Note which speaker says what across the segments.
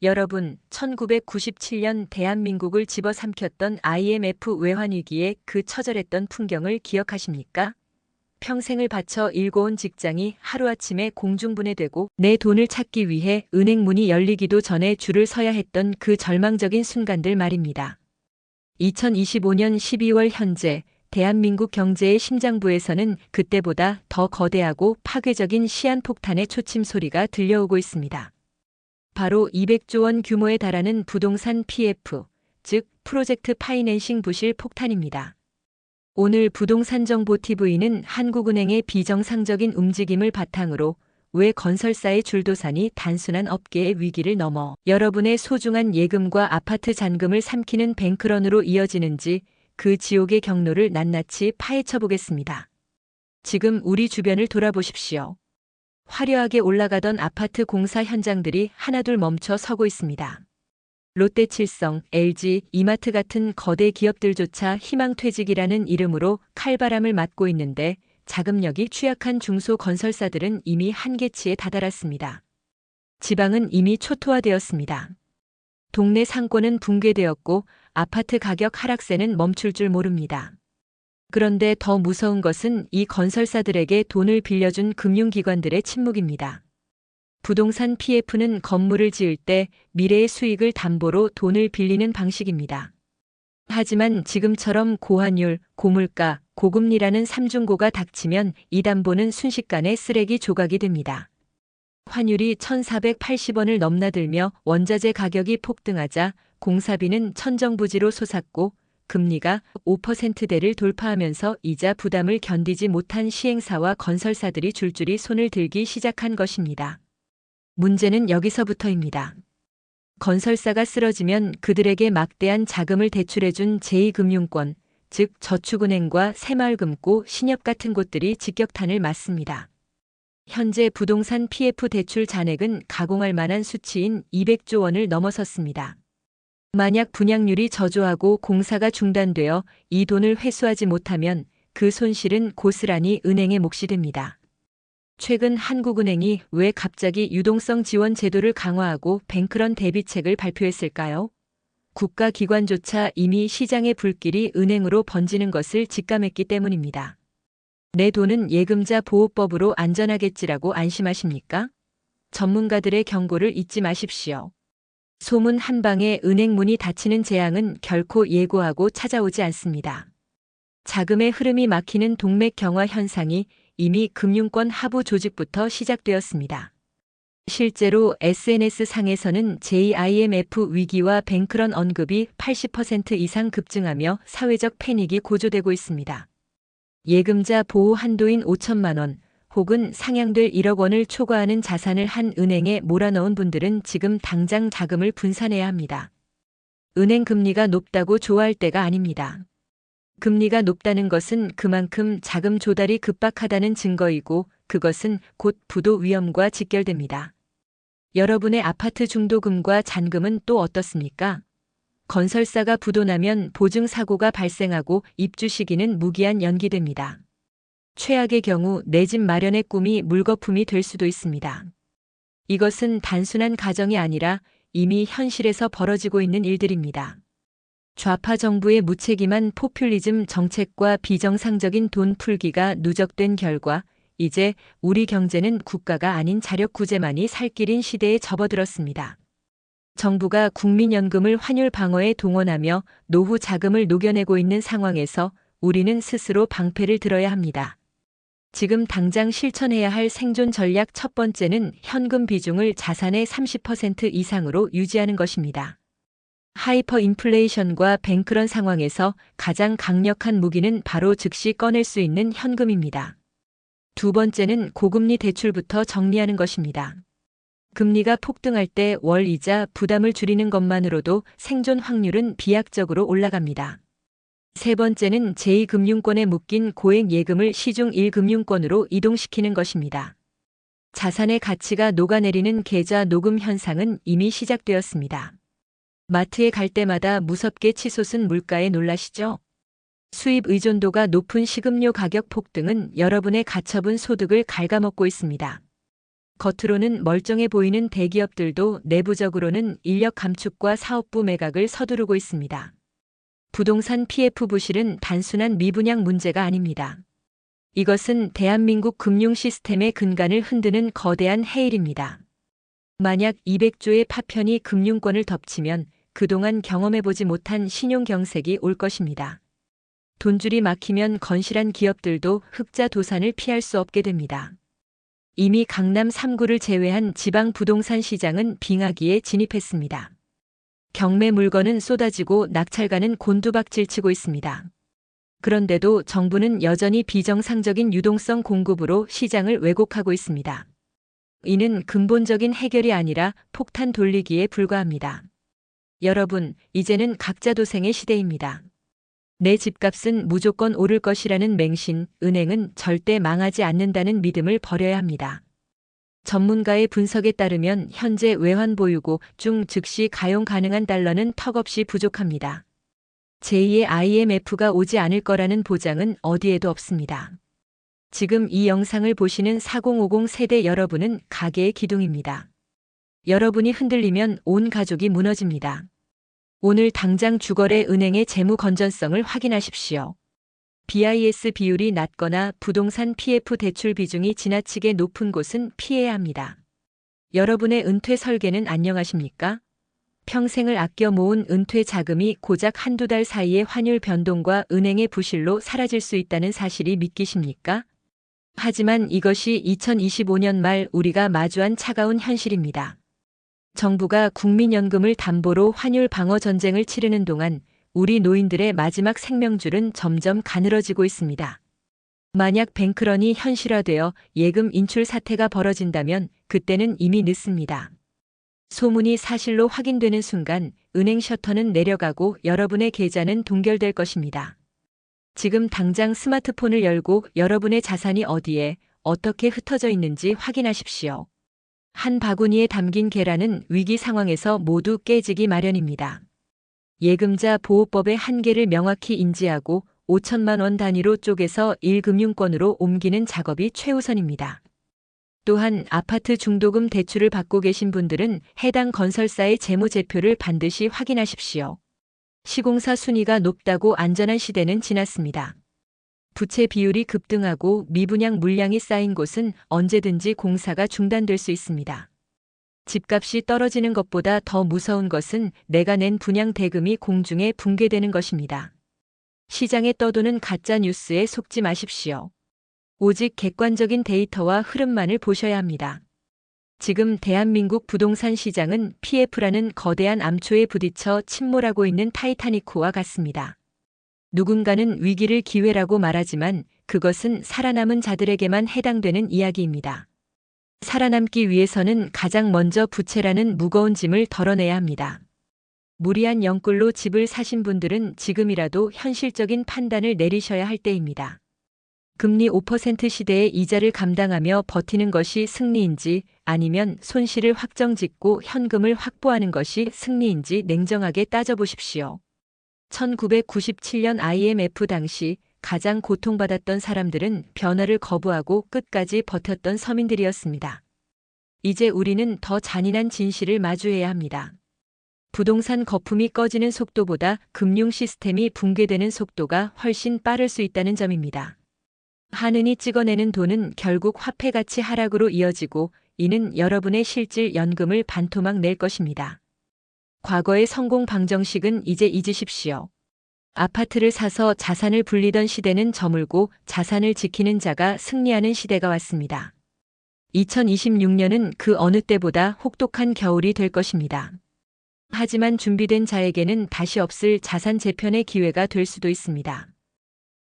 Speaker 1: 여러분, 1997년 대한민국을 집어삼켰던 IMF 외환위기의 그 처절했던 풍경을 기억하십니까? 평생을 바쳐 일궈온 직장이 하루아침에 공중분해되고 내 돈을 찾기 위해 은행 문이 열리기도 전에 줄을 서야 했던 그 절망적인 순간들 말입니다. 2025년 12월 현재 대한민국 경제의 심장부에서는 그때보다 더 거대하고 파괴적인 시한폭탄의 초침 소리가 들려오고 있습니다. 바로 200조 원 규모에 달하는 부동산 PF, 즉 프로젝트 파이낸싱 부실 폭탄입니다. 오늘 부동산정보TV는 한국은행의 비정상적인 움직임을 바탕으로 왜 건설사의 줄도산이 단순한 업계의 위기를 넘어 여러분의 소중한 예금과 아파트 잔금을 삼키는 뱅크런으로 이어지는지 그 지옥의 경로를 낱낱이 파헤쳐 보겠습니다. 지금 우리 주변을 돌아보십시오. 화려하게 올라가던 아파트 공사 현장들이 하나둘 멈춰 서고 있습니다. 롯데칠성, LG, 이마트 같은 거대 기업들조차 희망퇴직이라는 이름으로 칼바람을 맞고 있는데 자금력이 취약한 중소건설사들은 이미 한계치에 다다랐습니다. 지방은 이미 초토화되었습니다. 동네 상권은 붕괴되었고 아파트 가격 하락세는 멈출 줄 모릅니다. 그런데 더 무서운 것은 이 건설사들에게 돈을 빌려준 금융기관들의 침묵입니다. 부동산 PF는 건물을 지을 때 미래의 수익을 담보로 돈을 빌리는 방식입니다. 하지만 지금처럼 고환율, 고물가, 고금리라는 삼중고가 닥치면 이 담보는 순식간에 쓰레기 조각이 됩니다. 환율이 1,480원을 넘나들며 원자재 가격이 폭등하자 공사비는 천정부지로 솟았고 금리가 5%대를 돌파하면서 이자 부담을 견디지 못한 시행사와 건설사들이 줄줄이 손을 들기 시작한 것입니다. 문제는 여기서부터입니다. 건설사가 쓰러지면 그들에게 막대한 자금을 대출해준 제2금융권, 즉 저축은행과 새마을금고, 신협 같은 곳들이 직격탄을 맞습니다. 현재 부동산 PF 대출 잔액은 가공할 만한 수치인 200조 원을 넘어섰습니다. 만약 분양률이 저조하고 공사가 중단되어 이 돈을 회수하지 못하면 그 손실은 고스란히 은행의 몫이 됩니다. 최근 한국은행이 왜 갑자기 유동성 지원 제도를 강화하고 뱅크런 대비책을 발표했을까요? 국가기관조차 이미 시장의 불길이 은행으로 번지는 것을 직감했기 때문입니다. 내 돈은 예금자 보호법으로 안전하겠지라고 안심하십니까? 전문가들의 경고를 잊지 마십시오. 소문 한 방에 은행 문이 닫히는 재앙은 결코 예고하고 찾아오지 않습니다. 자금의 흐름이 막히는 동맥 경화 현상이 이미 금융권 하부 조직부터 시작되었습니다. 실제로 SNS상에서는 제2IMF 위기와 뱅크런 언급이 80% 이상 급증하며 사회적 패닉이 고조되고 있습니다. 예금자 보호 한도인 5천만 원 혹은 상향될 1억 원을 초과하는 자산을 한 은행에 몰아넣은 분들은 지금 당장 자금을 분산해야 합니다. 은행 금리가 높다고 좋아할 때가 아닙니다. 금리가 높다는 것은 그만큼 자금 조달이 급박하다는 증거이고 그것은 곧 부도 위험과 직결됩니다. 여러분의 아파트 중도금과 잔금은 또 어떻습니까? 건설사가 부도나면 보증사고가 발생하고 입주 시기는 무기한 연기됩니다. 최악의 경우 내 집 마련의 꿈이 물거품이 될 수도 있습니다. 이것은 단순한 가정이 아니라 이미 현실에서 벌어지고 있는 일들입니다. 좌파 정부의 무책임한 포퓰리즘 정책과 비정상적인 돈 풀기가 누적된 결과 이제 우리 경제는 국가가 아닌 자력구제만이 살 길인 시대에 접어들었습니다. 정부가 국민연금을 환율 방어에 동원하며 노후 자금을 녹여내고 있는 상황에서 우리는 스스로 방패를 들어야 합니다. 지금 당장 실천해야 할 생존 전략 첫 번째는 현금 비중을 자산의 30% 이상으로 유지하는 것입니다. 하이퍼 인플레이션과 뱅크런 상황에서 가장 강력한 무기는 바로 즉시 꺼낼 수 있는 현금입니다. 두 번째는 고금리 대출부터 정리하는 것입니다. 금리가 폭등할 때 월 이자 부담을 줄이는 것만으로도 생존 확률은 비약적으로 올라갑니다. 세 번째는 제2금융권에 묶인 고액 예금을 시중 1금융권으로 이동시키는 것입니다. 자산의 가치가 녹아내리는 계좌 녹음 현상은 이미 시작되었습니다. 마트에 갈 때마다 무섭게 치솟은 물가에 놀라시죠? 수입 의존도가 높은 식음료 가격 폭등은 여러분의 가처분 소득을 갉아먹고 있습니다. 겉으로는 멀쩡해 보이는 대기업들도 내부적으로는 인력 감축과 사업부 매각을 서두르고 있습니다. 부동산 PF 부실은 단순한 미분양 문제가 아닙니다. 이것은 대한민국 금융 시스템의 근간을 흔드는 거대한 해일입니다. 만약 200조의 파편이 금융권을 덮치면 그동안 경험해보지 못한 신용 경색이 올 것입니다. 돈줄이 막히면 건실한 기업들도 흑자 도산을 피할 수 없게 됩니다. 이미 강남 3구를 제외한 지방 부동산 시장은 빙하기에 진입했습니다. 경매 물건은 쏟아지고 낙찰가는 곤두박질치고 있습니다. 그런데도 정부는 여전히 비정상적인 유동성 공급으로 시장을 왜곡하고 있습니다. 이는 근본적인 해결이 아니라 폭탄 돌리기에 불과합니다. 여러분, 이제는 각자 도생의 시대입니다. 내 집값은 무조건 오를 것이라는 맹신, 은행은 절대 망하지 않는다는 믿음을 버려야 합니다. 전문가의 분석에 따르면 현재 외환 보유고 중 즉시 가용 가능한 달러는 턱없이 부족합니다. 제2의 IMF가 오지 않을 거라는 보장은 어디에도 없습니다. 지금 이 영상을 보시는 4050 세대 여러분은 가계의 기둥입니다. 여러분이 흔들리면 온 가족이 무너집니다. 오늘 당장 주거래 은행의 재무 건전성을 확인하십시오. BIS 비율이 낮거나 부동산 PF 대출 비중이 지나치게 높은 곳은 피해야 합니다. 여러분의 은퇴 설계는 안녕하십니까? 평생을 아껴 모은 은퇴 자금이 고작 한두 달 사이에 환율 변동과 은행의 부실로 사라질 수 있다는 사실이 믿기십니까? 하지만 이것이 2025년 말 우리가 마주한 차가운 현실입니다. 정부가 국민연금을 담보로 환율 방어 전쟁을 치르는 동안 우리 노인들의 마지막 생명줄은 점점 가늘어지고 있습니다. 만약 뱅크런이 현실화되어 예금 인출 사태가 벌어진다면 그때는 이미 늦습니다. 소문이 사실로 확인되는 순간 은행 셔터는 내려가고 여러분의 계좌는 동결될 것입니다. 지금 당장 스마트폰을 열고 여러분의 자산이 어디에 어떻게 흩어져 있는지 확인하십시오. 한 바구니에 담긴 계란은 위기 상황에서 모두 깨지기 마련입니다. 예금자 보호법의 한계를 명확히 인지하고 5천만 원 단위로 쪼개서 1금융권으로 옮기는 작업이 최우선입니다. 또한 아파트 중도금 대출을 받고 계신 분들은 해당 건설사의 재무제표를 반드시 확인하십시오. 시공사 순위가 높다고 안전한 시대는 지났습니다. 부채 비율이 급등하고 미분양 물량이 쌓인 곳은 언제든지 공사가 중단될 수 있습니다. 집값이 떨어지는 것보다 더 무서운 것은 내가 낸 분양 대금이 공중에 붕괴되는 것입니다. 시장에 떠도는 가짜 뉴스에 속지 마십시오. 오직 객관적인 데이터와 흐름만을 보셔야 합니다. 지금 대한민국 부동산 시장은 PF라는 거대한 암초에 부딪혀 침몰하고 있는 타이타닉호와 같습니다. 누군가는 위기를 기회라고 말하지만 그것은 살아남은 자들에게만 해당되는 이야기입니다. 살아남기 위해서는 가장 먼저 부채라는 무거운 짐을 덜어내야 합니다. 무리한 영끌로 집을 사신 분들은 지금이라도 현실적인 판단을 내리셔야 할 때입니다. 금리 5% 시대의 이자를 감당하며 버티는 것이 승리인지 아니면 손실을 확정짓고 현금을 확보하는 것이 승리인지 냉정하게 따져보십시오. 1997년 IMF 당시 가장 고통받았던 사람들은 변화를 거부하고 끝까지 버텼던 서민들이었습니다. 이제 우리는 더 잔인한 진실을 마주해야 합니다. 부동산 거품이 꺼지는 속도보다 금융 시스템이 붕괴되는 속도가 훨씬 빠를 수 있다는 점입니다. 한은이 찍어내는 돈은 결국 화폐가치 하락으로 이어지고 이는 여러분의 실질 연금을 반토막 낼 것입니다. 과거의 성공 방정식은 이제 잊으십시오. 아파트를 사서 자산을 불리던 시대는 저물고 자산을 지키는 자가 승리하는 시대가 왔습니다. 2026년은 그 어느 때보다 혹독한 겨울이 될 것입니다. 하지만 준비된 자에게는 다시 없을 자산 재편의 기회가 될 수도 있습니다.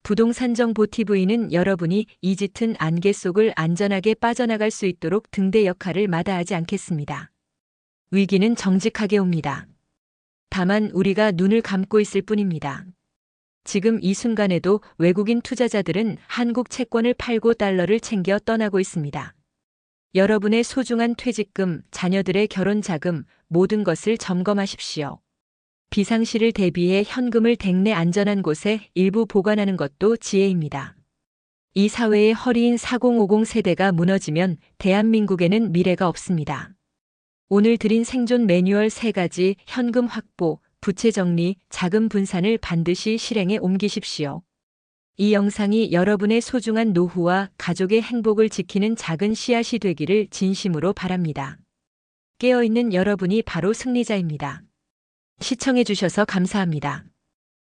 Speaker 1: 부동산정보TV는 여러분이 이 짙은 안개 속을 안전하게 빠져나갈 수 있도록 등대 역할을 마다하지 않겠습니다. 위기는 정직하게 옵니다. 다만 우리가 눈을 감고 있을 뿐입니다. 지금 이 순간에도 외국인 투자자들은 한국 채권을 팔고 달러를 챙겨 떠나고 있습니다. 여러분의 소중한 퇴직금, 자녀들의 결혼 자금, 모든 것을 점검하십시오. 비상시를 대비해 현금을 댁내 안전한 곳에 일부 보관하는 것도 지혜입니다. 이 사회의 허리인 4050 세대가 무너지면 대한민국에는 미래가 없습니다. 오늘 드린 생존 매뉴얼 3가지 현금 확보, 부채 정리, 자금 분산을 반드시 실행에 옮기십시오. 이 영상이 여러분의 소중한 노후와 가족의 행복을 지키는 작은 씨앗이 되기를 진심으로 바랍니다. 깨어있는 여러분이 바로 승리자입니다. 시청해주셔서 감사합니다.